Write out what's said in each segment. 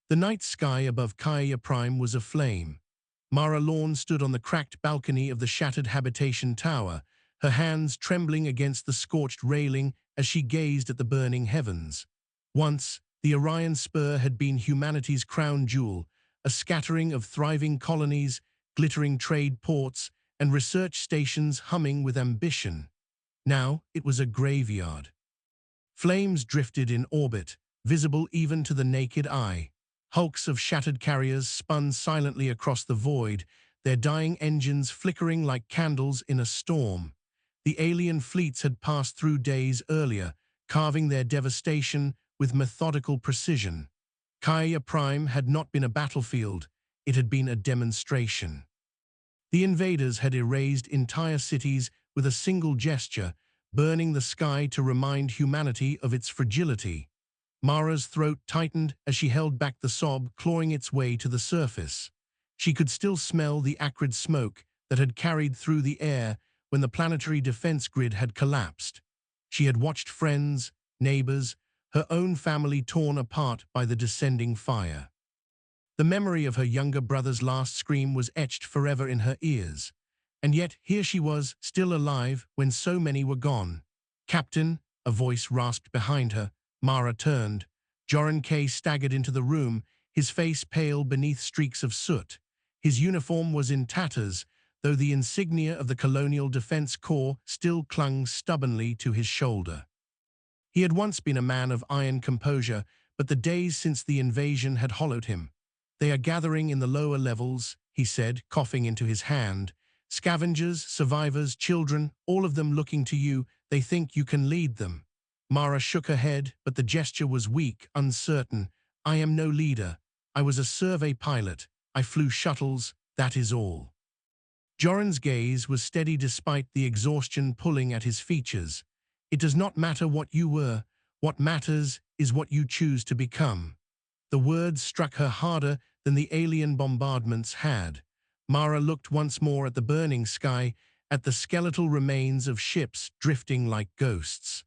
The night sky above Kaya Prime was aflame. Mara Lawn stood on the cracked balcony of the shattered habitation tower, her hands trembling against the scorched railing as she gazed at the burning heavens. Once, the Orion Spur had been humanity's crown jewel, a scattering of thriving colonies, glittering trade ports, and research stations humming with ambition. Now it was a graveyard. Flames drifted in orbit, visible even to the naked eye. Hulks of shattered carriers spun silently across the void, their dying engines flickering like candles in a storm. The alien fleets had passed through days earlier, carving their devastation with methodical precision. Kaya Prime had not been a battlefield, it had been a demonstration. The invaders had erased entire cities with a single gesture, burning the sky to remind humanity of its fragility. Mara's throat tightened as she held back the sob clawing its way to the surface. She could still smell the acrid smoke that had carried through the air when the planetary defense grid had collapsed. She had watched friends, neighbors, her own family torn apart by the descending fire. The memory of her younger brother's last scream was etched forever in her ears. And yet here she was, still alive when so many were gone. "Captain," a voice rasped behind her. Mara turned. Joran K staggered into the room, his face pale beneath streaks of soot. His uniform was in tatters, though the insignia of the Colonial Defense Corps still clung stubbornly to his shoulder. He had once been a man of iron composure, but the days since the invasion had hollowed him. "They are gathering in the lower levels," he said, coughing into his hand. "Scavengers, survivors, children, all of them looking to you. They think you can lead them." Mara shook her head, but the gesture was weak, uncertain. "I am no leader. I was a survey pilot. I flew shuttles, that is all." Joran's gaze was steady despite the exhaustion pulling at his features. "It does not matter what you were. What matters is what you choose to become." The words struck her harder than the alien bombardments had. Mara looked once more at the burning sky, at the skeletal remains of ships drifting like ghosts.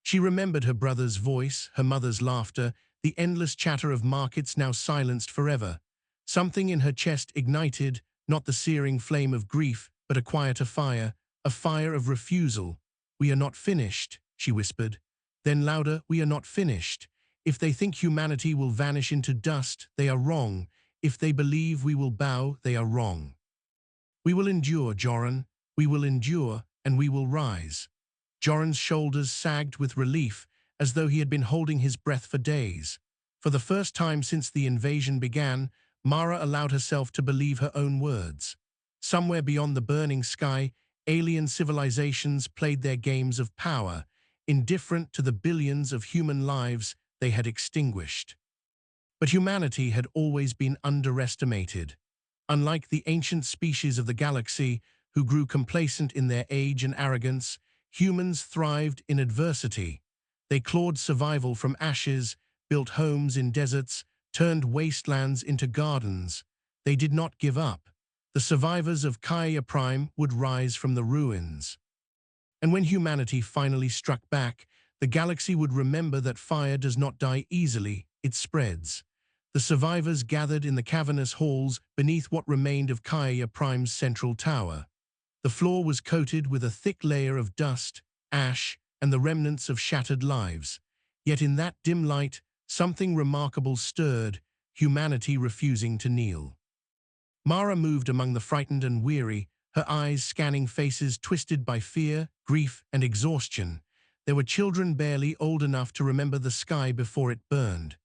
She remembered her brother's voice, her mother's laughter, the endless chatter of markets now silenced forever. Something in her chest ignited, not the searing flame of grief, but a quieter fire, a fire of refusal. "We are not finished," she whispered. Then louder, "We are not finished. If they think humanity will vanish into dust, they are wrong. If they believe we will bow, they are wrong. We will endure, Joran. We will endure, and we will rise." Joran's shoulders sagged with relief, as though he had been holding his breath for days. For the first time since the invasion began, Mara allowed herself to believe her own words. Somewhere beyond the burning sky, alien civilizations played their games of power, indifferent to the billions of human lives they had extinguished. But humanity had always been underestimated. Unlike the ancient species of the galaxy, who grew complacent in their age and arrogance, humans thrived in adversity. They clawed survival from ashes, built homes in deserts, turned wastelands into gardens. They did not give up. The survivors of Kaya Prime would rise from the ruins. And when humanity finally struck back, the galaxy would remember that fire does not die easily, it spreads. The survivors gathered in the cavernous halls beneath what remained of Kaya Prime's central tower. The floor was coated with a thick layer of dust, ash, and the remnants of shattered lives. Yet in that dim light, something remarkable stirred, humanity refusing to kneel. Mara moved among the frightened and weary, her eyes scanning faces twisted by fear, grief, and exhaustion. There were children barely old enough to remember the sky before it burned.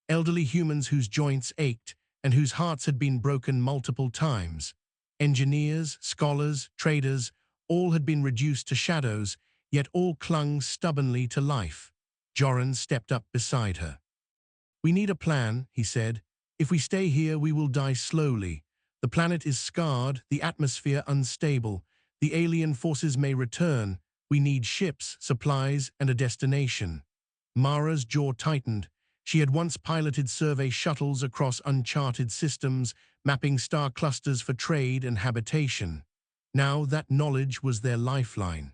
Elderly humans whose joints ached and whose hearts had been broken multiple times. Engineers, scholars, traders, all had been reduced to shadows, yet all clung stubbornly to life. Joran stepped up beside her. "We need a plan," he said. "If we stay here, we will die slowly. The planet is scarred, the atmosphere unstable. The alien forces may return. We need ships, supplies, and a destination." Mara's jaw tightened. She had once piloted survey shuttles across uncharted systems, mapping star clusters for trade and habitation. Now that knowledge was their lifeline.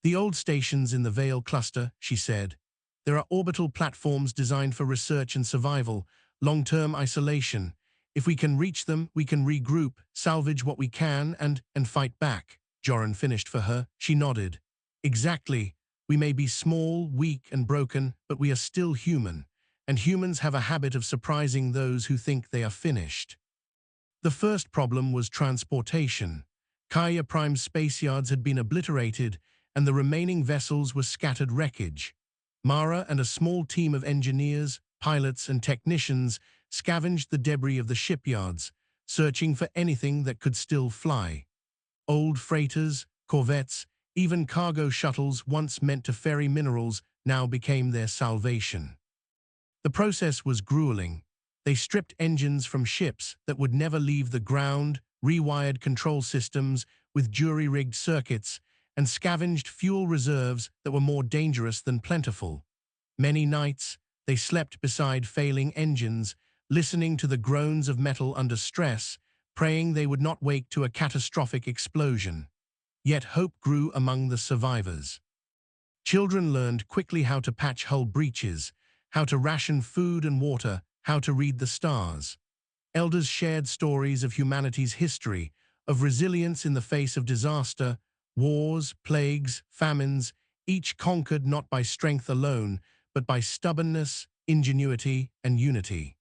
"The old stations in the Vale cluster," she said. "There are orbital platforms designed for research and survival. long-term isolation. If we can reach them, we can regroup, salvage what we can, and fight back. Joran finished for her. She nodded. Exactly. We may be small, weak, and broken, but we are still human. And humans have a habit of surprising those who think they are finished. The first problem was transportation. Kaya Prime's space yards had been obliterated, and the remaining vessels were scattered wreckage. Mara and a small team of engineers, pilots, and technicians scavenged the debris of the shipyards, searching for anything that could still fly. Old freighters, corvettes, even cargo shuttles once meant to ferry minerals now became their salvation. The process was grueling. They stripped engines from ships that would never leave the ground, rewired control systems with jury-rigged circuits, and scavenged fuel reserves that were more dangerous than plentiful. Many nights, they slept beside failing engines, listening to the groans of metal under stress, praying they would not wake to a catastrophic explosion. Yet hope grew among the survivors. Children learned quickly how to patch hull breaches, how to ration food and water, how to read the stars. Elders shared stories of humanity's history, of resilience in the face of disaster, wars, plagues, famines, each conquered not by strength alone, but by stubbornness, ingenuity, and unity.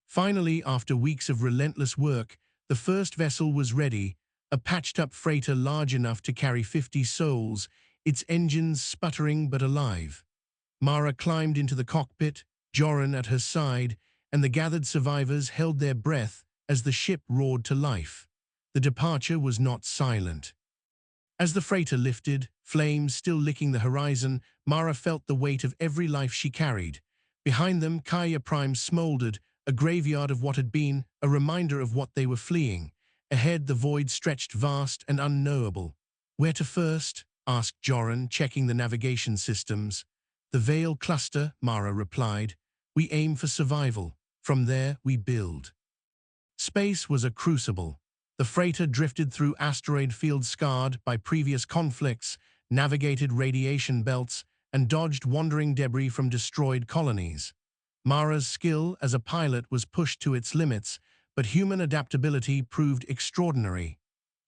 Finally, after weeks of relentless work, the first vessel was ready, a patched-up freighter large enough to carry 50 souls, its engines sputtering but alive. Mara climbed into the cockpit, Joran at her side, and the gathered survivors held their breath as the ship roared to life. The departure was not silent. As the freighter lifted, flames still licking the horizon, Mara felt the weight of every life she carried. Behind them, Kaya Prime smoldered, a graveyard of what had been, a reminder of what they were fleeing. Ahead, the void stretched vast and unknowable. Where to first? Asked Joran, checking the navigation systems. The Veil Cluster, Mara replied. We aim for survival. From there, we build. Space was a crucible. The freighter drifted through asteroid fields scarred by previous conflicts, navigated radiation belts, and dodged wandering debris from destroyed colonies. Mara's skill as a pilot was pushed to its limits, but human adaptability proved extraordinary.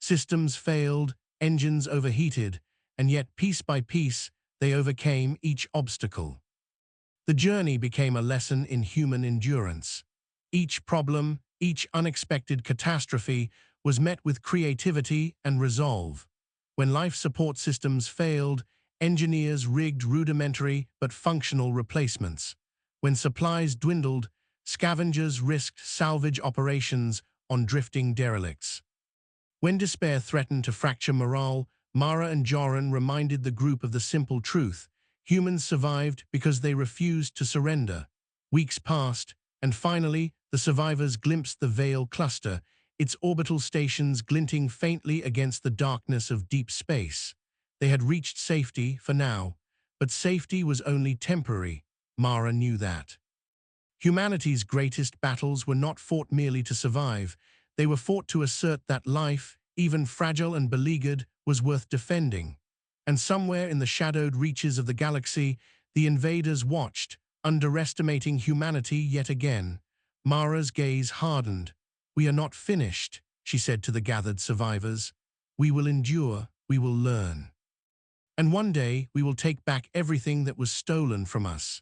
Systems failed, engines overheated, and yet piece by piece, they overcame each obstacle. The journey became a lesson in human endurance. Each problem, each unexpected catastrophe was met with creativity and resolve. When life support systems failed, engineers rigged rudimentary but functional replacements. When supplies dwindled, scavengers risked salvage operations on drifting derelicts. When despair threatened to fracture morale, Mara and Joran reminded the group of the simple truth. Humans survived because they refused to surrender. Weeks passed, and finally, the survivors glimpsed the Veil Cluster, its orbital stations glinting faintly against the darkness of deep space. They had reached safety for now, but safety was only temporary. Mara knew that. Humanity's greatest battles were not fought merely to survive. They were fought to assert that life, even fragile and beleaguered, was worth defending. And somewhere in the shadowed reaches of the galaxy, the invaders watched, underestimating humanity yet again. Mara's gaze hardened. We are not finished, she said to the gathered survivors. We will endure, we will learn. And one day, we will take back everything that was stolen from us.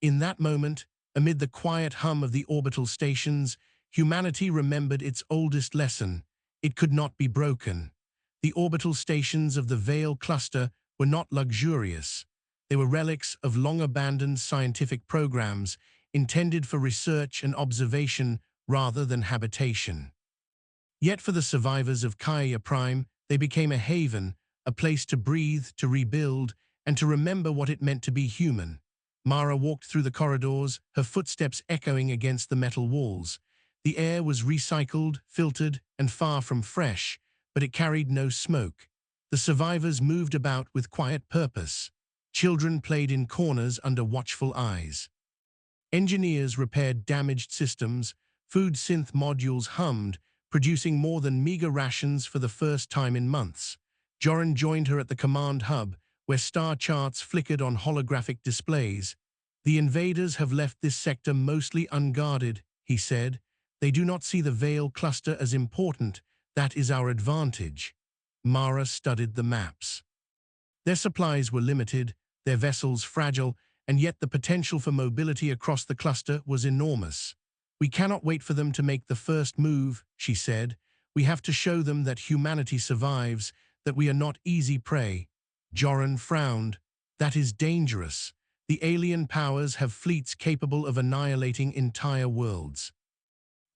In that moment, amid the quiet hum of the orbital stations, humanity remembered its oldest lesson. It could not be broken. The orbital stations of the Veil Cluster were not luxurious. They were relics of long-abandoned scientific programs intended for research and observation rather than habitation. Yet for the survivors of Kaya Prime, they became a haven, a place to breathe, to rebuild, and to remember what it meant to be human. Mara walked through the corridors, her footsteps echoing against the metal walls. The air was recycled, filtered, and far from fresh, but it carried no smoke. The survivors moved about with quiet purpose. Children played in corners under watchful eyes. Engineers repaired damaged systems, food synth modules hummed, producing more than meager rations for the first time in months. Joran joined her at the command hub, where star charts flickered on holographic displays. The invaders have left this sector mostly unguarded, he said. They do not see the Veil cluster as important. That is our advantage. Mara studied the maps. Their supplies were limited, their vessels fragile, and yet the potential for mobility across the cluster was enormous. We cannot wait for them to make the first move, she said. We have to show them that humanity survives, that we are not easy prey. Joran frowned. That is dangerous. The alien powers have fleets capable of annihilating entire worlds.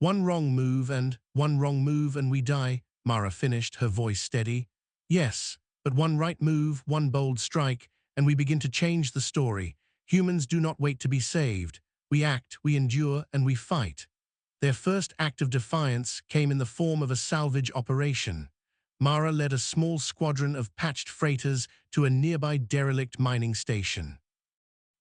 One wrong move and we die, Mara finished, her voice steady. Yes, but one right move, one bold strike, and we begin to change the story. Humans do not wait to be saved. We act, we endure, and we fight. Their first act of defiance came in the form of a salvage operation. Mara led a small squadron of patched freighters to a nearby derelict mining station.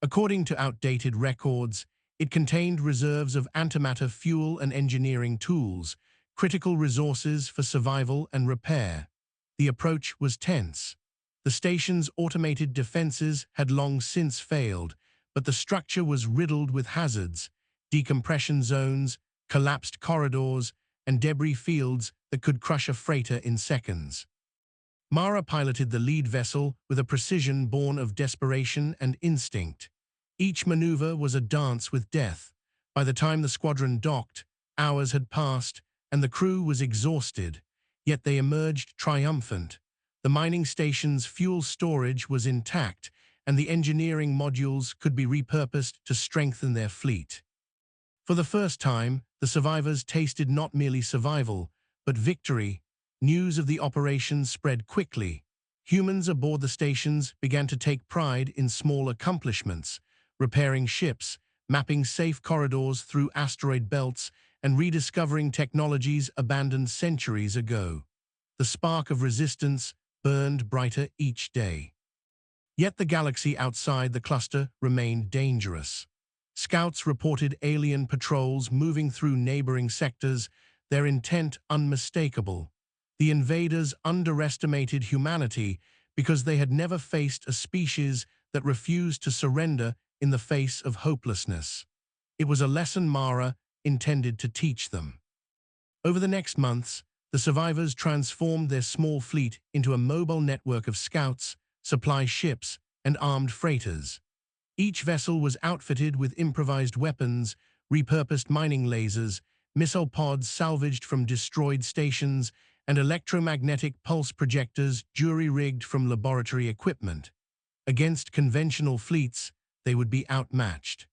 According to outdated records, it contained reserves of antimatter fuel and engineering tools, critical resources for survival and repair. The approach was tense. The station's automated defenses had long since failed, but the structure was riddled with hazards, decompression zones, collapsed corridors, and debris fields that could crush a freighter in seconds. Mara piloted the lead vessel with a precision born of desperation and instinct. Each maneuver was a dance with death. By the time the squadron docked, hours had passed, and the crew was exhausted, yet they emerged triumphant. The mining station's fuel storage was intact, and the engineering modules could be repurposed to strengthen their fleet. For the first time, the survivors tasted not merely survival, but victory. News of the operation spread quickly. Humans aboard the stations began to take pride in small accomplishments, repairing ships, mapping safe corridors through asteroid belts, and rediscovering technologies abandoned centuries ago. The spark of resistance burned brighter each day. Yet the galaxy outside the cluster remained dangerous. Scouts reported alien patrols moving through neighboring sectors, their intent unmistakable. The invaders underestimated humanity because they had never faced a species that refused to surrender in the face of hopelessness. It was a lesson Mara intended to teach them. Over the next months, the survivors transformed their small fleet into a mobile network of scouts, supply ships, and armed freighters. Each vessel was outfitted with improvised weapons, repurposed mining lasers, missile pods salvaged from destroyed stations, and electromagnetic pulse projectors jury-rigged from laboratory equipment. Against conventional fleets, they would be outmatched.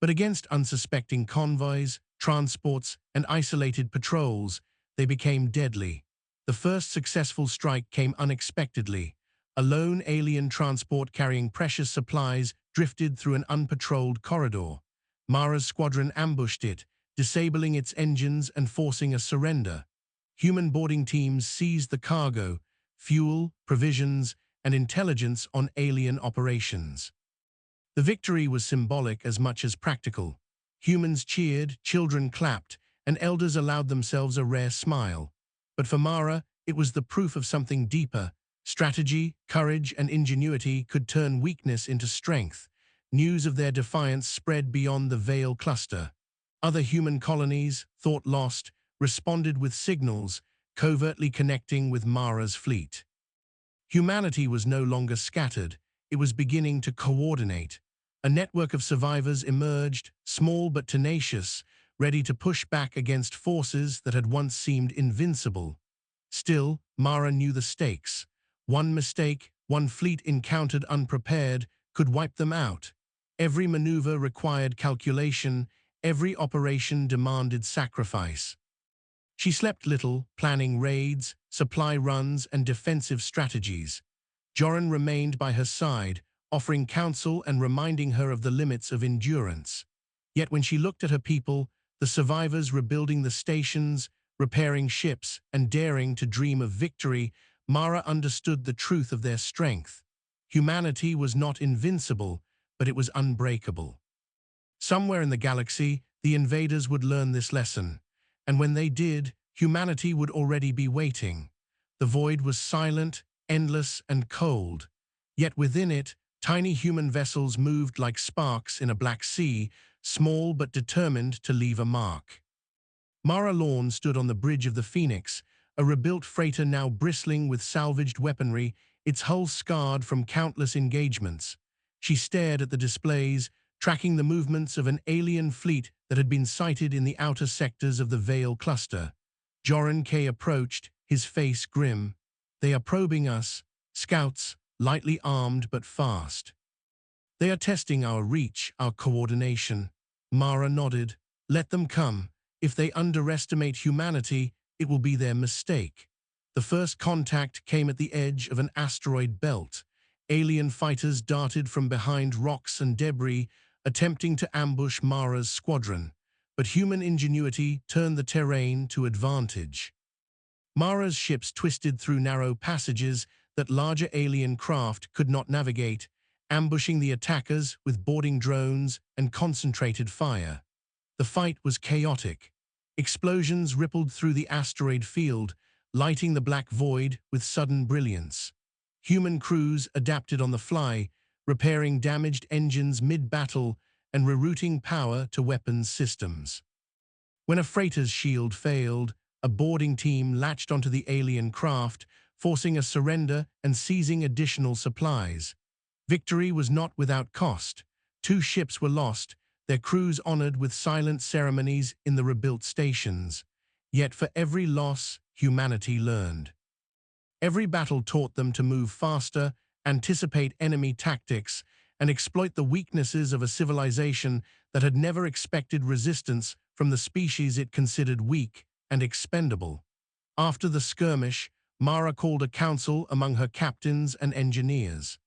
But against unsuspecting convoys, transports, and isolated patrols, they became deadly. The first successful strike came unexpectedly. A lone alien transport carrying precious supplies drifted through an unpatrolled corridor. Mara's squadron ambushed it, disabling its engines and forcing a surrender. Human boarding teams seized the cargo, fuel, provisions, and intelligence on alien operations. The victory was symbolic as much as practical. Humans cheered, children clapped, and elders allowed themselves a rare smile. But for Mara, it was the proof of something deeper. Strategy, courage, and ingenuity could turn weakness into strength. News of their defiance spread beyond the Veil cluster. Other human colonies, thought lost, responded with signals, covertly connecting with Mara's fleet. Humanity was no longer scattered, it was beginning to coordinate. A network of survivors emerged, small but tenacious, ready to push back against forces that had once seemed invincible. Still, Mara knew the stakes. One mistake, one fleet encountered unprepared, could wipe them out. Every maneuver required calculation, every operation demanded sacrifice. She slept little, planning raids, supply runs, and defensive strategies. Joran remained by her side, offering counsel and reminding her of the limits of endurance. Yet when she looked at her people, the survivors rebuilding the stations, repairing ships, and daring to dream of victory, Mara understood the truth of their strength. Humanity was not invincible, but it was unbreakable. Somewhere in the galaxy, the invaders would learn this lesson, and when they did, humanity would already be waiting. The void was silent, endless, and cold, yet within it, Tiny human vessels moved like sparks in a black sea, small but determined to leave a mark. Mara Lawn stood on the bridge of the Phoenix, a rebuilt freighter now bristling with salvaged weaponry, its hull scarred from countless engagements. She stared at the displays, tracking the movements of an alien fleet that had been sighted in the outer sectors of the Vale cluster. Joran K. approached, his face grim. "They are probing us, scouts, lightly armed but fast. They are testing our reach, our coordination." Mara nodded. "Let them come. If they underestimate humanity, it will be their mistake." The first contact came at the edge of an asteroid belt. Alien fighters darted from behind rocks and debris, attempting to ambush Mara's squadron. But human ingenuity turned the terrain to advantage. Mara's ships twisted through narrow passages that larger alien craft could not navigate, ambushing the attackers with boarding drones and concentrated fire. The fight was chaotic. Explosions rippled through the asteroid field, lighting the black void with sudden brilliance. Human crews adapted on the fly, repairing damaged engines mid-battle and rerouting power to weapons systems. When a freighter's shield failed, a boarding team latched onto the alien craft, forcing a surrender and seizing additional supplies. Victory was not without cost. 2 ships were lost, their crews honored with silent ceremonies in the rebuilt stations. Yet for every loss, humanity learned. Every battle taught them to move faster, anticipate enemy tactics, and exploit the weaknesses of a civilization that had never expected resistance from the species it considered weak and expendable. After the skirmish, Mara called a council among her captains and engineers.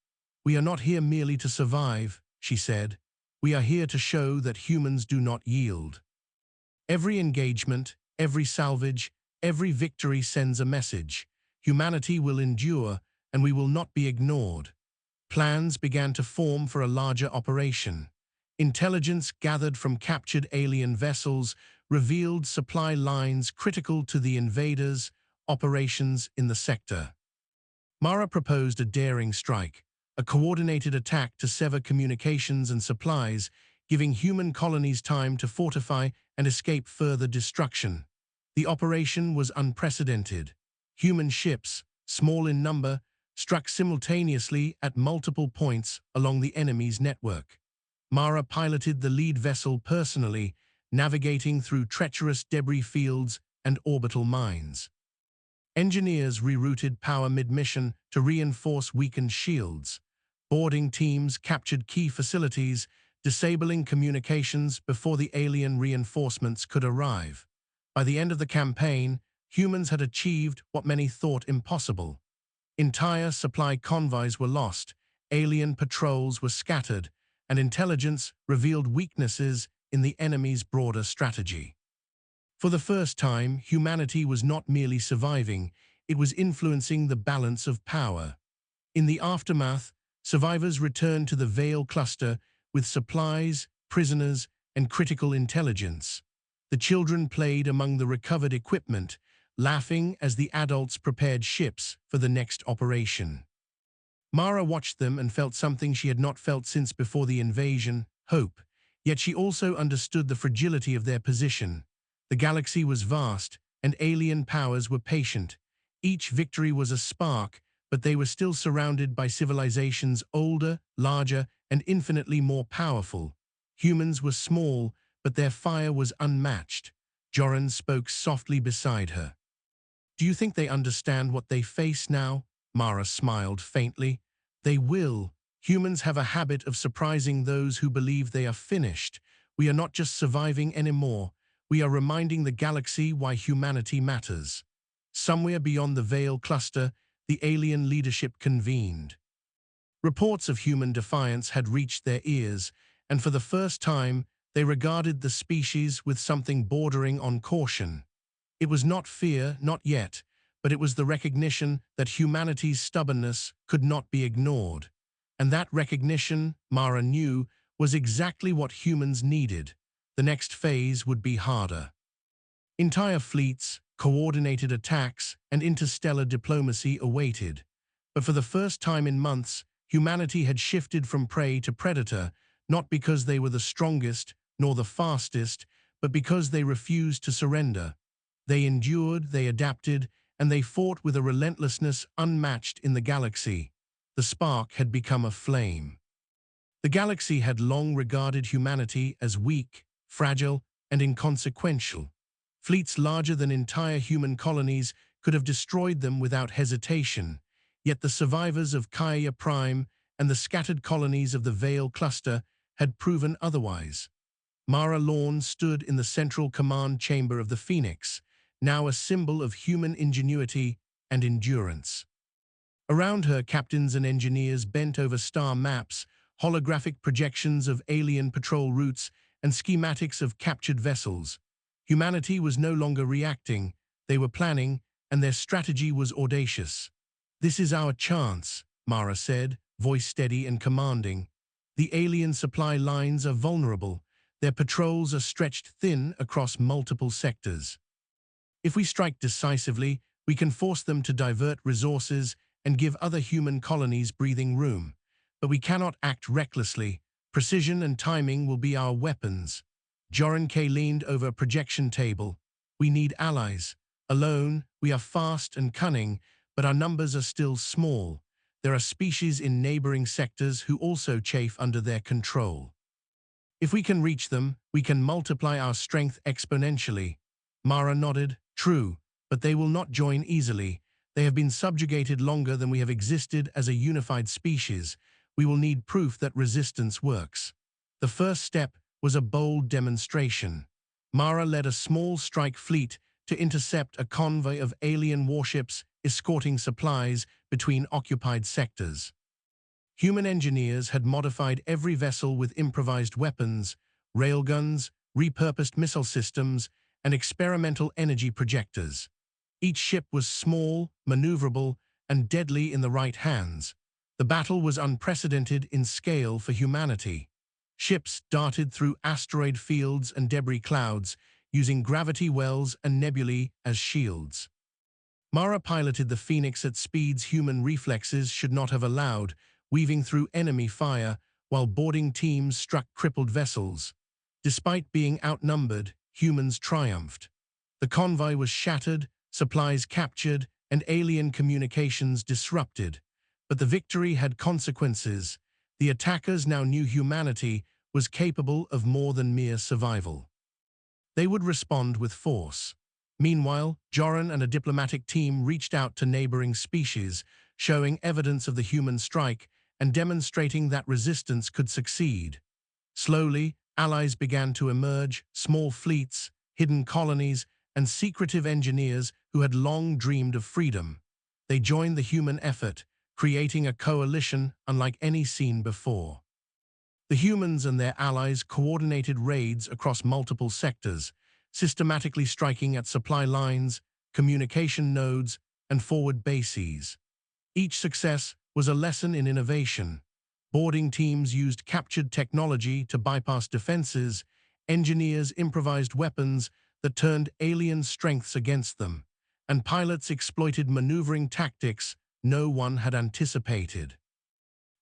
"We are not here merely to survive," she said. "We are here to show that humans do not yield." Every engagement, every salvage, every victory sends a message. Humanity will endure, and we will not be ignored. Plans began to form for a larger operation. Intelligence gathered from captured alien vessels revealed supply lines critical to the invaders' operations in the sector. Mara proposed a daring strike, a coordinated attack to sever communications and supplies, giving human colonies time to fortify and escape further destruction. The operation was unprecedented. Human ships, small in number, struck simultaneously at multiple points along the enemy's network. Mara piloted the lead vessel personally, navigating through treacherous debris fields and orbital mines. Engineers rerouted power mid-mission to reinforce weakened shields. Boarding teams captured key facilities, disabling communications before the alien reinforcements could arrive. By the end of the campaign, humans had achieved what many thought impossible. Entire supply convoys were lost, alien patrols were scattered, and intelligence revealed weaknesses in the enemy's broader strategy. For the first time, humanity was not merely surviving, it was influencing the balance of power. In the aftermath, survivors returned to the Vale cluster with supplies, prisoners, and critical intelligence. The children played among the recovered equipment, laughing as the adults prepared ships for the next operation. Mara watched them and felt something she had not felt since before the invasion, hope. Yet she also understood the fragility of their position. The galaxy was vast, and alien powers were patient. Each victory was a spark, but they were still surrounded by civilizations older, larger, and infinitely more powerful. Humans were small, but their fire was unmatched. Joran spoke softly beside her. "Do you think they understand what they face now?" Mara smiled faintly. "They will. Humans have a habit of surprising those who believe they are finished. We are not just surviving anymore. We are reminding the galaxy why humanity matters." Somewhere beyond the Vale cluster, the alien leadership convened. Reports of human defiance had reached their ears, and for the first time, they regarded the species with something bordering on caution. It was not fear, not yet, but it was the recognition that humanity's stubbornness could not be ignored. And that recognition, Mara knew, was exactly what humans needed. The next phase would be harder. Entire fleets, coordinated attacks, and interstellar diplomacy awaited. But for the first time in months, Humanity had shifted from prey to predator, not because they were the strongest nor the fastest, but because they refused to surrender. They endured, they adapted, and they fought with a relentlessness unmatched in the galaxy. The spark had become a flame. The galaxy had long regarded humanity as weak, fragile, and inconsequential. Fleets larger than entire human colonies could have destroyed them without hesitation, yet the survivors of HFY Prime and the scattered colonies of the Vale Cluster had proven otherwise. Mara Lorne stood in the central command chamber of the Phoenix, now a symbol of human ingenuity and endurance. Around her, captains and engineers bent over star maps, holographic projections of alien patrol routes, and schematics of captured vessels. Humanity was no longer reacting, they were planning, and their strategy was audacious. "This is our chance," Mara said, voice steady and commanding. "The alien supply lines are vulnerable. Their patrols are stretched thin across multiple sectors. If we strike decisively, we can force them to divert resources and give other human colonies breathing room. But we cannot act recklessly. Precision and timing will be our weapons." Joran K. leaned over a projection table. "We need allies. Alone, we are fast and cunning, but our numbers are still small. There are species in neighboring sectors who also chafe under their control. If we can reach them, we can multiply our strength exponentially." Mara nodded. "True, but they will not join easily. They have been subjugated longer than we have existed as a unified species. We will need proof that resistance works." The first step was a bold demonstration. Mara led a small strike fleet to intercept a convoy of alien warships escorting supplies between occupied sectors. Human engineers had modified every vessel with improvised weapons, railguns, repurposed missile systems, and experimental energy projectors. Each ship was small, maneuverable, and deadly in the right hands. The battle was unprecedented in scale for humanity. Ships darted through asteroid fields and debris clouds, using gravity wells and nebulae as shields. Mara piloted the Phoenix at speeds human reflexes should not have allowed, weaving through enemy fire while boarding teams struck crippled vessels. Despite being outnumbered, humans triumphed. The convoy was shattered, supplies captured, and alien communications disrupted. But the victory had consequences. The attackers now knew humanity was capable of more than mere survival. They would respond with force. Meanwhile, Joran and a diplomatic team reached out to neighboring species, showing evidence of the human strike and demonstrating that resistance could succeed. Slowly, allies began to emerge, small fleets, hidden colonies, and secretive engineers who had long dreamed of freedom. They joined the human effort, creating a coalition unlike any seen before. The humans and their allies coordinated raids across multiple sectors, systematically striking at supply lines, communication nodes, and forward bases. Each success was a lesson in innovation. Boarding teams used captured technology to bypass defenses, engineers improvised weapons that turned alien strengths against them, and pilots exploited maneuvering tactics no one had anticipated.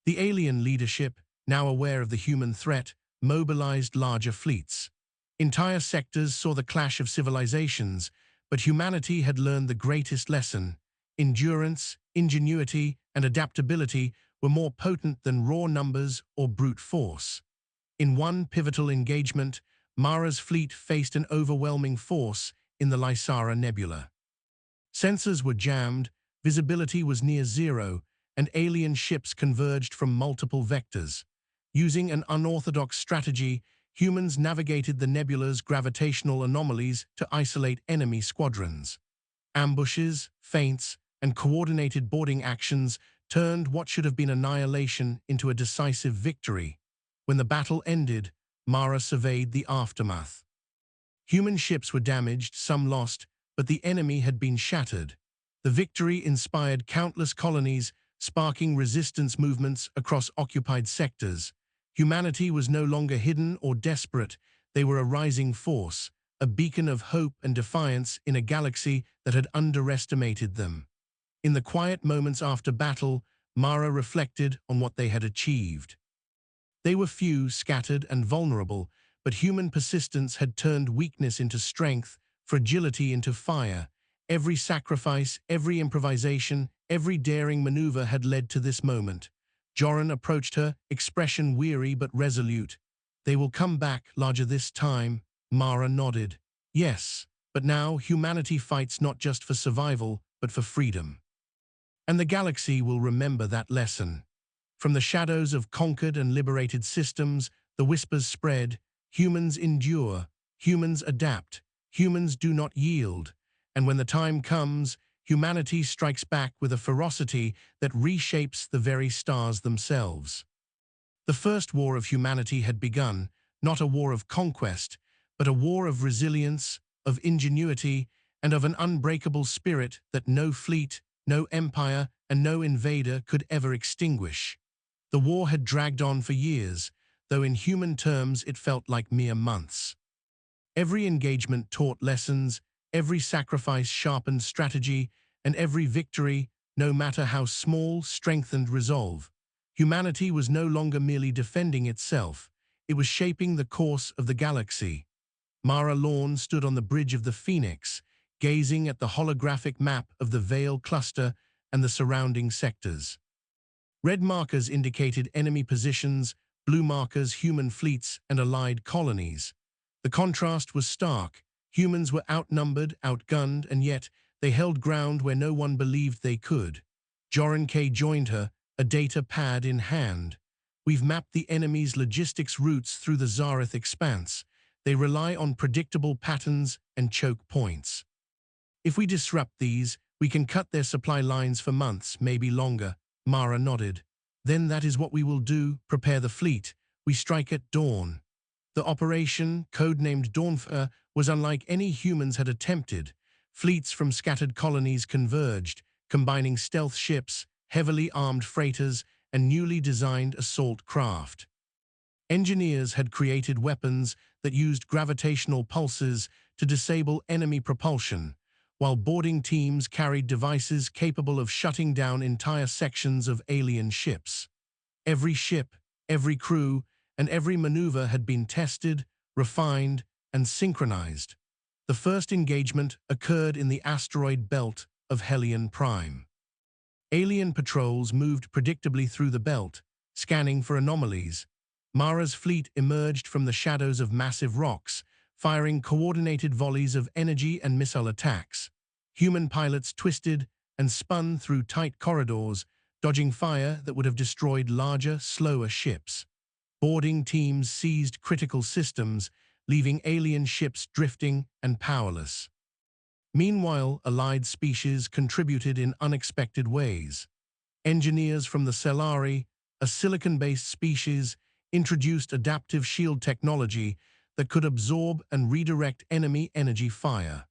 The alien leadership, now aware of the human threat, mobilized larger fleets. Entire sectors saw the clash of civilizations, but humanity had learned the greatest lesson. Endurance, ingenuity, and adaptability were more potent than raw numbers or brute force. In one pivotal engagement, Mara's fleet faced an overwhelming force in the Lysara Nebula. Sensors were jammed, visibility was near zero, and alien ships converged from multiple vectors. Using an unorthodox strategy, humans navigated the nebula's gravitational anomalies to isolate enemy squadrons. Ambushes, feints, and coordinated boarding actions turned what should have been annihilation into a decisive victory. When the battle ended, Mara surveyed the aftermath. Human ships were damaged, some lost, but the enemy had been shattered. The victory inspired countless colonies, sparking resistance movements across occupied sectors. Humanity was no longer hidden or desperate. They were a rising force, a beacon of hope and defiance in a galaxy that had underestimated them. In the quiet moments after battle, Mara reflected on what they had achieved. They were few, scattered, and vulnerable, but human persistence had turned weakness into strength, fragility into fire. Every sacrifice, every improvisation, every daring maneuver had led to this moment. Joran approached her, expression weary but resolute. "They will come back, larger this time." Mara nodded. "Yes, but now humanity fights not just for survival, but for freedom. And the galaxy will remember that lesson." From the shadows of conquered and liberated systems, the whispers spread: humans endure, humans adapt, humans do not yield. And when the time comes, humanity strikes back with a ferocity that reshapes the very stars themselves. The first war of humanity had begun, not a war of conquest, but a war of resilience, of ingenuity, and of an unbreakable spirit that no fleet, no empire, and no invader could ever extinguish. The war had dragged on for years, though in human terms it felt like mere months. Every engagement taught lessons, every sacrifice sharpened strategy, and every victory, no matter how small, strengthened resolve. Humanity was no longer merely defending itself, it was shaping the course of the galaxy. Mara Lawn stood on the bridge of the Phoenix, gazing at the holographic map of the Vale cluster and the surrounding sectors. Red markers indicated enemy positions, blue markers human fleets and allied colonies. The contrast was stark. Humans were outnumbered, outgunned, and yet they held ground where no one believed they could. Joran K joined her, a data pad in hand. "We've mapped the enemy's logistics routes through the Zareth expanse. They rely on predictable patterns and choke points. If we disrupt these, we can cut their supply lines for months, maybe longer." Mara nodded. "Then that is what we will do, prepare the fleet. We strike at dawn." The operation, codenamed Dawnfire, was unlike any humans had attempted. Fleets from scattered colonies converged, combining stealth ships, heavily armed freighters, and newly designed assault craft. Engineers had created weapons that used gravitational pulses to disable enemy propulsion, while boarding teams carried devices capable of shutting down entire sections of alien ships. Every ship, every crew, and every maneuver had been tested, refined, and synchronized. The first engagement occurred in the asteroid belt of Hellion Prime. Alien patrols moved predictably through the belt, scanning for anomalies. Mara's fleet emerged from the shadows of massive rocks, firing coordinated volleys of energy and missile attacks. Human pilots twisted and spun through tight corridors, dodging fire that would have destroyed larger, slower ships. Boarding teams seized critical systems, leaving alien ships drifting and powerless. Meanwhile, allied species contributed in unexpected ways. Engineers from the Cellari, a silicon-based species, introduced adaptive shield technology that could absorb and redirect enemy energy fire.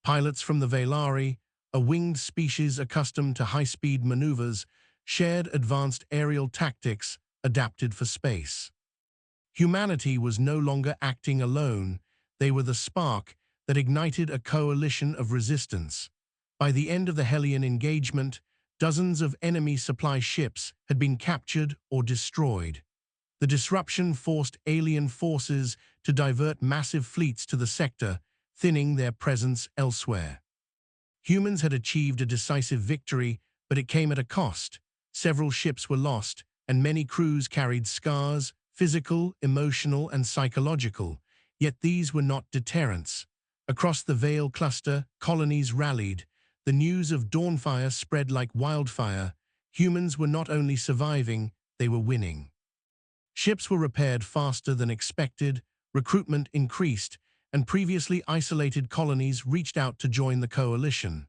Pilots from the Velari, a winged species accustomed to high-speed maneuvers, shared advanced aerial tactics adapted for space. Humanity was no longer acting alone. They were the spark that ignited a coalition of resistance. By the end of the Hellion engagement, dozens of enemy supply ships had been captured or destroyed. The disruption forced alien forces to divert massive fleets to the sector, thinning their presence elsewhere. Humans had achieved a decisive victory, but it came at a cost. Several ships were lost, and many crews carried scars, physical, emotional, and psychological. Yet these were not deterrents. Across the Vale cluster, colonies rallied. The news of Dawnfire spread like wildfire. Humans were not only surviving, they were winning. Ships were repaired faster than expected, recruitment increased, and previously isolated colonies reached out to join the coalition.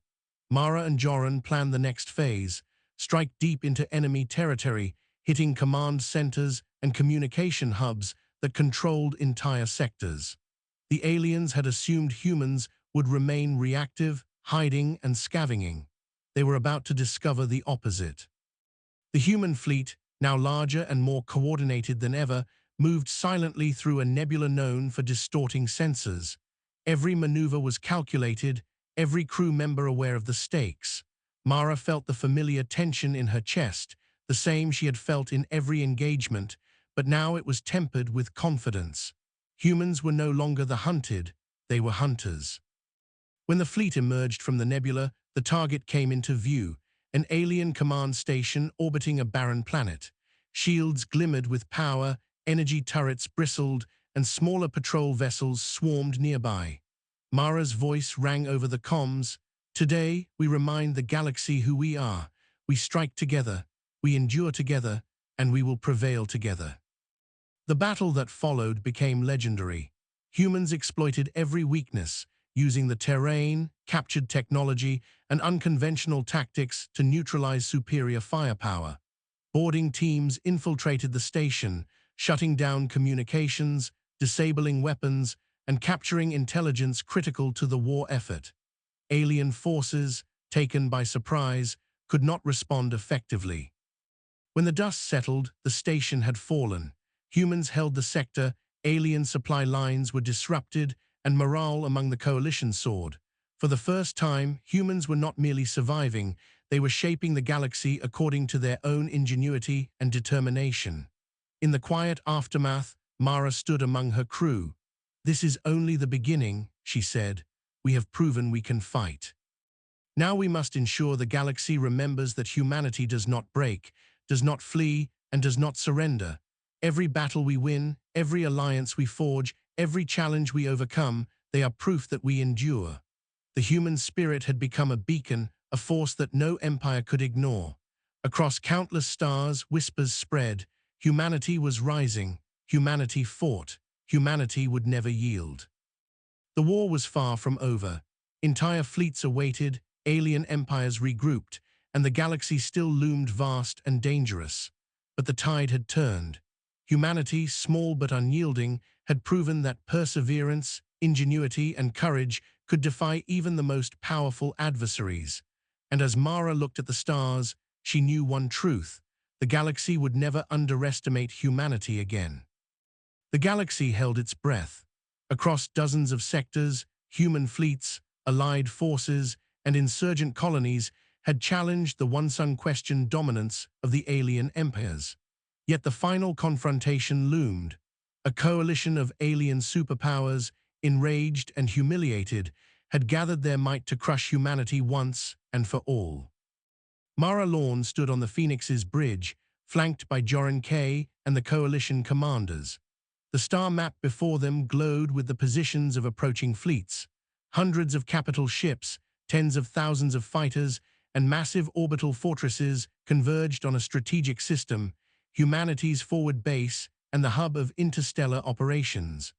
Mara and Joran planned the next phase, strike deep into enemy territory, hitting command centers and communication hubs that controlled entire sectors. The aliens had assumed humans would remain reactive, hiding and scavenging. They were about to discover the opposite. The human fleet, now larger and more coordinated than ever, moved silently through a nebula known for distorting sensors. Every maneuver was calculated, every crew member aware of the stakes. Mara felt the familiar tension in her chest, the same she had felt in every engagement, but now it was tempered with confidence. Humans were no longer the hunted, they were hunters. When the fleet emerged from the nebula, the target came into view, an alien command station orbiting a barren planet. Shields glimmered with power, energy turrets bristled, and smaller patrol vessels swarmed nearby. Mara's voice rang over the comms. "Today, we remind the galaxy who we are. We strike together, we endure together, and we will prevail together." The battle that followed became legendary. Humans exploited every weakness, using the terrain, captured technology, and unconventional tactics to neutralize superior firepower. Boarding teams infiltrated the station, shutting down communications, disabling weapons, and capturing intelligence critical to the war effort. Alien forces, taken by surprise, could not respond effectively. When the dust settled, the station had fallen. Humans held the sector, alien supply lines were disrupted, and morale among the coalition soared. For the first time, humans were not merely surviving, they were shaping the galaxy according to their own ingenuity and determination. In the quiet aftermath, Mara stood among her crew. "This is only the beginning," she said. "We have proven we can fight. Now we must ensure the galaxy remembers that humanity does not break, does not flee, and does not surrender. Every battle we win, every alliance we forge, every challenge we overcome, they are proof that we endure." The human spirit had become a beacon, a force that no empire could ignore. Across countless stars, whispers spread. Humanity was rising. Humanity fought. Humanity would never yield. The war was far from over. Entire fleets awaited, alien empires regrouped, and the galaxy still loomed vast and dangerous. But the tide had turned. Humanity, small but unyielding, had proven that perseverance, ingenuity, and courage could defy even the most powerful adversaries. And as Mara looked at the stars, she knew one truth: the galaxy would never underestimate humanity again. The galaxy held its breath. Across dozens of sectors, human fleets, allied forces, and insurgent colonies had challenged the once-unquestioned dominance of the alien empires. Yet the final confrontation loomed. A coalition of alien superpowers, enraged and humiliated, had gathered their might to crush humanity once and for all. Mara Lorne stood on the Phoenix's bridge, flanked by Joran Kay and the coalition commanders. The star map before them glowed with the positions of approaching fleets. Hundreds of capital ships, tens of thousands of fighters, and massive orbital fortresses converged on a strategic system, humanity's forward base and the hub of interstellar operations.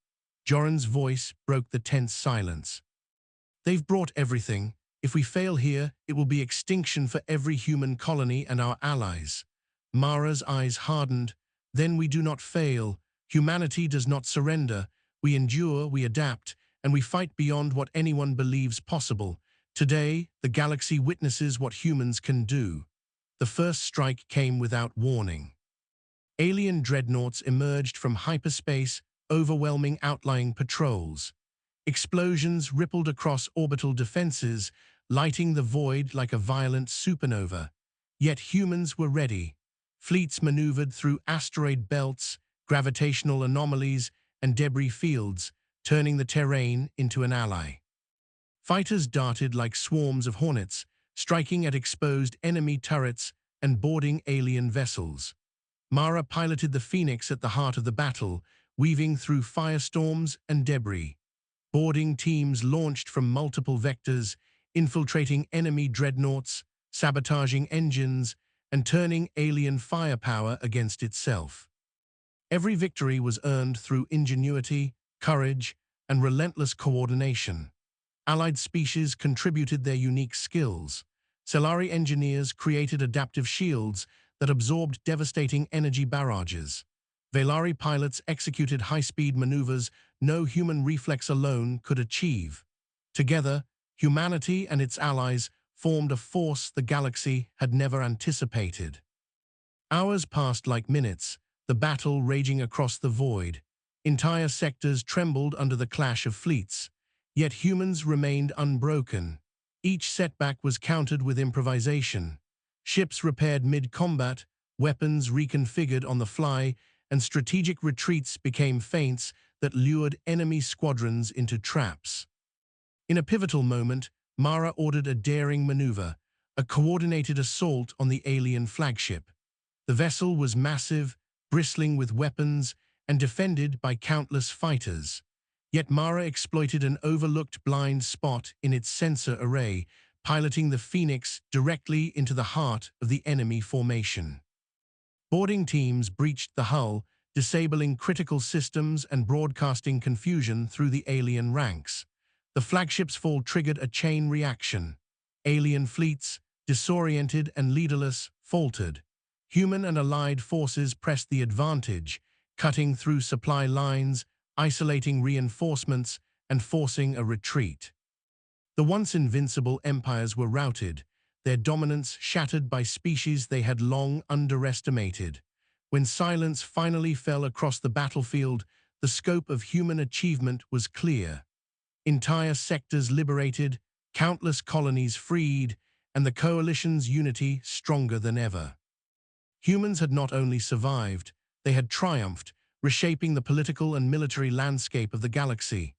Joran's voice broke the tense silence. "They've brought everything. If we fail here, it will be extinction for every human colony and our allies." Mara's eyes hardened. "Then we do not fail. Humanity does not surrender. We endure, we adapt, and we fight beyond what anyone believes possible. Today, the galaxy witnesses what humans can do." The first strike came without warning. Alien dreadnoughts emerged from hyperspace, overwhelming outlying patrols. Explosions rippled across orbital defenses, lighting the void like a violent supernova. Yet humans were ready. Fleets maneuvered through asteroid belts, gravitational anomalies, and debris fields, turning the terrain into an ally. Fighters darted like swarms of hornets, striking at exposed enemy turrets and boarding alien vessels. Mara piloted the Phoenix at the heart of the battle, weaving through firestorms and debris. Boarding teams launched from multiple vectors, infiltrating enemy dreadnoughts, sabotaging engines, and turning alien firepower against itself. Every victory was earned through ingenuity, courage, and relentless coordination. Allied species contributed their unique skills. Celari engineers created adaptive shields that absorbed devastating energy barrages. Velari pilots executed high-speed maneuvers no human reflex alone could achieve. Together, humanity and its allies formed a force the galaxy had never anticipated. Hours passed like minutes, the battle raging across the void. Entire sectors trembled under the clash of fleets. Yet humans remained unbroken. Each setback was countered with improvisation. Ships repaired mid-combat, weapons reconfigured on the fly, and strategic retreats became feints that lured enemy squadrons into traps. In a pivotal moment, Mara ordered a daring maneuver, a coordinated assault on the alien flagship. The vessel was massive, bristling with weapons, and defended by countless fighters. Yet Mara exploited an overlooked blind spot in its sensor array, piloting the Phoenix directly into the heart of the enemy formation. Boarding teams breached the hull, disabling critical systems and broadcasting confusion through the alien ranks. The flagship's fall triggered a chain reaction. Alien fleets, disoriented and leaderless, faltered. Human and allied forces pressed the advantage, cutting through supply lines, isolating reinforcements, and forcing a retreat. The once invincible empires were routed, their dominance shattered by species they had long underestimated. When silence finally fell across the battlefield, the scope of human achievement was clear. Entire sectors liberated, countless colonies freed, and the coalition's unity stronger than ever. Humans had not only survived, they had triumphed, reshaping the political and military landscape of the galaxy.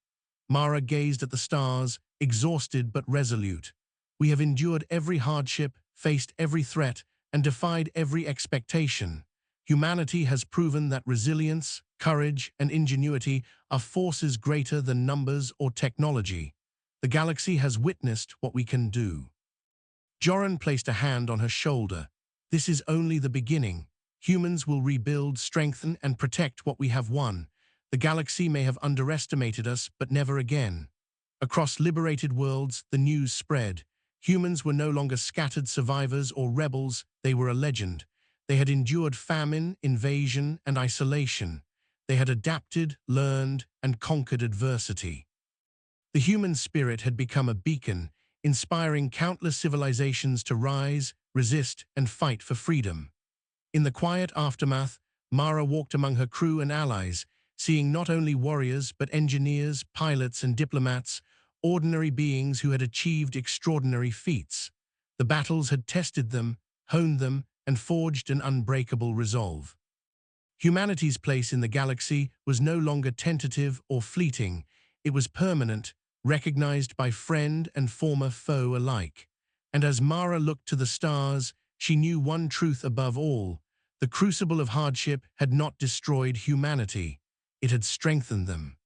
Mara gazed at the stars, exhausted but resolute. We have endured every hardship, faced every threat, and defied every expectation. Humanity has proven that resilience, courage, and ingenuity are forces greater than numbers or technology. The galaxy has witnessed what we can do. Joran placed a hand on her shoulder. This is only the beginning. Humans will rebuild, strengthen, and protect what we have won. The galaxy may have underestimated us, but never again. Across liberated worlds, the news spread. Humans were no longer scattered survivors or rebels, they were a legend. They had endured famine, invasion, and isolation. They had adapted, learned, and conquered adversity. The human spirit had become a beacon, inspiring countless civilizations to rise, resist, and fight for freedom. In the quiet aftermath, Mara walked among her crew and allies, seeing not only warriors but engineers, pilots, and diplomats, ordinary beings who had achieved extraordinary feats. The battles had tested them, honed them, and forged an unbreakable resolve. Humanity's place in the galaxy was no longer tentative or fleeting. It was permanent, recognized by friend and former foe alike. And as Mara looked to the stars, she knew one truth above all. The crucible of hardship had not destroyed humanity. It had strengthened them.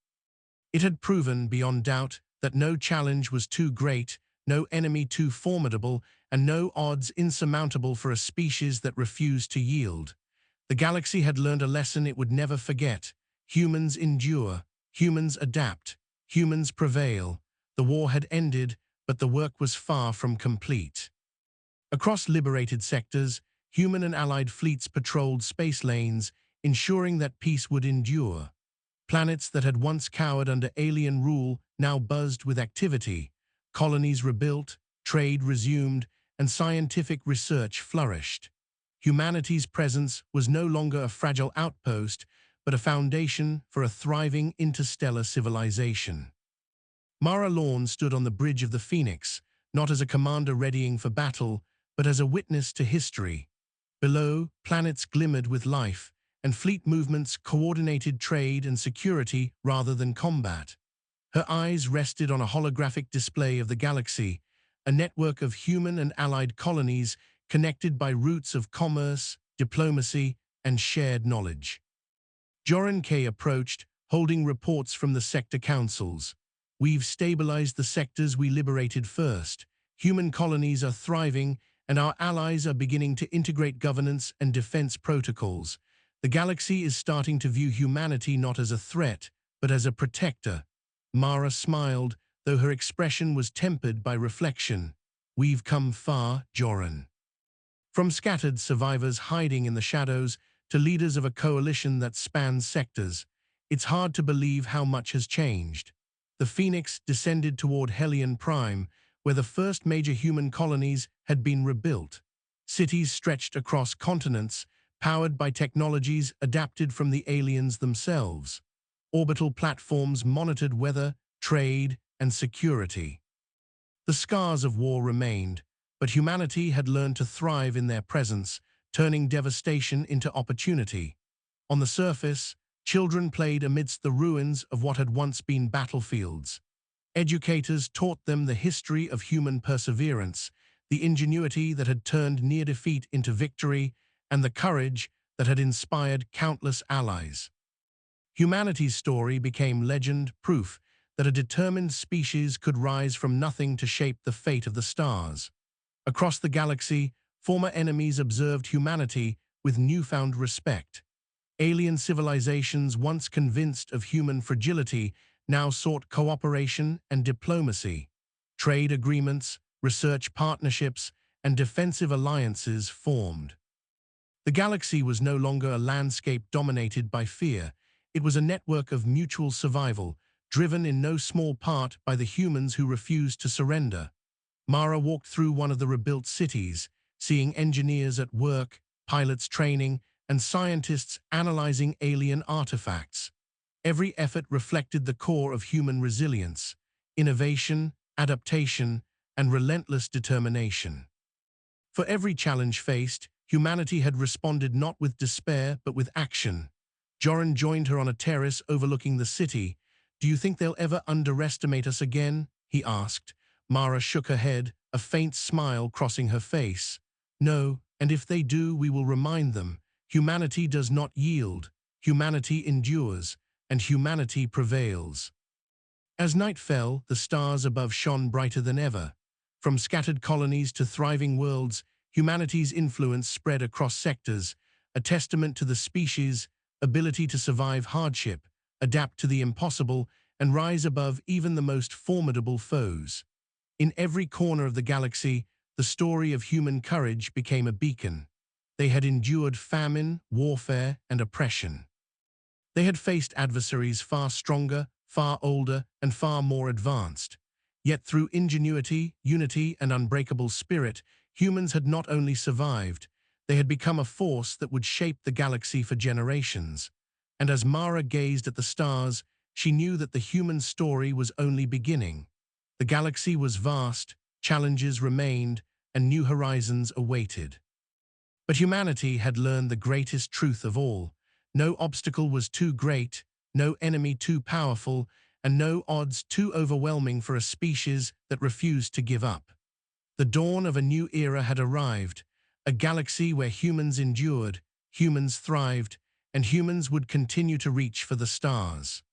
It had proven beyond doubt that no challenge was too great, no enemy too formidable, and no odds insurmountable for a species that refused to yield. The galaxy had learned a lesson it would never forget. Humans endure, humans adapt, humans prevail. The war had ended, but the work was far from complete. Across liberated sectors, human and allied fleets patrolled space lanes, ensuring that peace would endure. Planets that had once cowered under alien rule now buzzed with activity. Colonies rebuilt, trade resumed, and scientific research flourished. Humanity's presence was no longer a fragile outpost, but a foundation for a thriving interstellar civilization. Mara Lorne stood on the bridge of the Phoenix, not as a commander readying for battle, but as a witness to history. Below, planets glimmered with life, and fleet movements coordinated trade and security rather than combat. Her eyes rested on a holographic display of the galaxy, a network of human and allied colonies connected by roots of commerce, diplomacy, and shared knowledge. Joran K. approached, holding reports from the sector councils. We've stabilized the sectors we liberated first. Human colonies are thriving, and our allies are beginning to integrate governance and defense protocols. The galaxy is starting to view humanity not as a threat, but as a protector. Mara smiled, though her expression was tempered by reflection. We've come far, Joran. From scattered survivors hiding in the shadows to leaders of a coalition that spans sectors, it's hard to believe how much has changed. The Phoenix descended toward Hellion Prime, where the first major human colonies had been rebuilt. Cities stretched across continents, powered by technologies adapted from the aliens themselves. Orbital platforms monitored weather, trade, and security. The scars of war remained, but humanity had learned to thrive in their presence, turning devastation into opportunity. On the surface, children played amidst the ruins of what had once been battlefields. Educators taught them the history of human perseverance, the ingenuity that had turned near defeat into victory, and the courage that had inspired countless allies. Humanity's story became legend, proof that a determined species could rise from nothing to shape the fate of the stars. Across the galaxy, former enemies observed humanity with newfound respect. Alien civilizations, once convinced of human fragility, now sought cooperation and diplomacy. Trade agreements, research partnerships, and defensive alliances formed. The galaxy was no longer a landscape dominated by fear. It was a network of mutual survival, driven in no small part by the humans who refused to surrender. Mara walked through one of the rebuilt cities, seeing engineers at work, pilots training, and scientists analyzing alien artifacts. Every effort reflected the core of human resilience: innovation, adaptation, and relentless determination. For every challenge faced, humanity had responded not with despair but with action. Joran joined her on a terrace overlooking the city. "Do you think they'll ever underestimate us again?" he asked. Mara shook her head, a faint smile crossing her face. "No, and if they do, we will remind them. Humanity does not yield, humanity endures, and humanity prevails." As night fell, the stars above shone brighter than ever. From scattered colonies to thriving worlds, humanity's influence spread across sectors, a testament to the species' ability to survive hardship, adapt to the impossible, and rise above even the most formidable foes. In every corner of the galaxy, the story of human courage became a beacon. They had endured famine, warfare, and oppression. They had faced adversaries far stronger, far older, and far more advanced. Yet through ingenuity, unity, and unbreakable spirit, humans had not only survived, they had become a force that would shape the galaxy for generations. And as Mara gazed at the stars, she knew that the human story was only beginning. The galaxy was vast, challenges remained, and new horizons awaited. But humanity had learned the greatest truth of all: no obstacle was too great, no enemy too powerful, and no odds too overwhelming for a species that refused to give up. The dawn of a new era had arrived, a galaxy where humans endured, humans thrived, and humans would continue to reach for the stars.